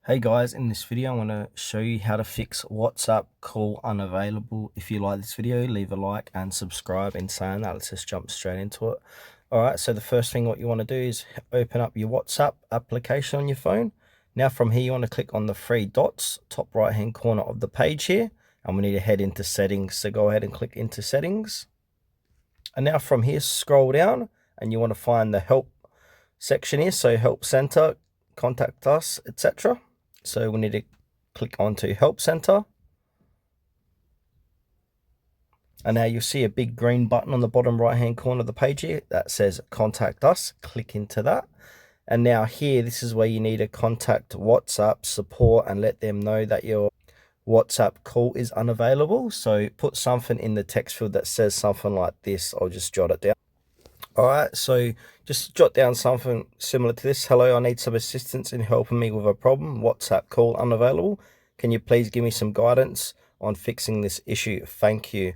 Hey guys, in this video I want to show you how to fix WhatsApp call unavailable. If you like this video, leave a like and subscribe. In saying that, let's just jump straight into it. Alright, so the first thing what you want to do is open up your WhatsApp application on your phone. Now from here you want to click on the three dots, top right hand corner of the page here, and we need to head into settings. So go ahead and click into settings. And now from here scroll down and you want to find the help section here. So help center, contact us, etc. So we need to click onto Help Center. And now you'll see a big green button on the bottom right hand corner of the page here that says Contact Us. Click into that. And now here, this is where you need to contact WhatsApp support and let them know that your WhatsApp call is unavailable. So put something in the text field that says something like this. I'll just jot it down. Alright, so just jot down something similar to this. Hello, I need some assistance in helping me with a problem. WhatsApp call unavailable. Can you please give me some guidance on fixing this issue? Thank you.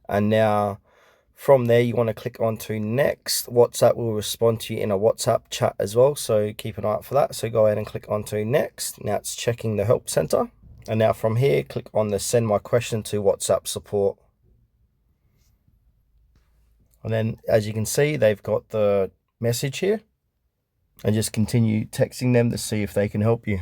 And now from there, you want to click onto next. WhatsApp will respond to you in a WhatsApp chat as well. So keep an eye out for that. So go ahead and click onto next. Now it's checking the help center. And now from here, click on the send my question to WhatsApp support. And then as you can see, they've got the message here, and just continue texting them to see if they can help you.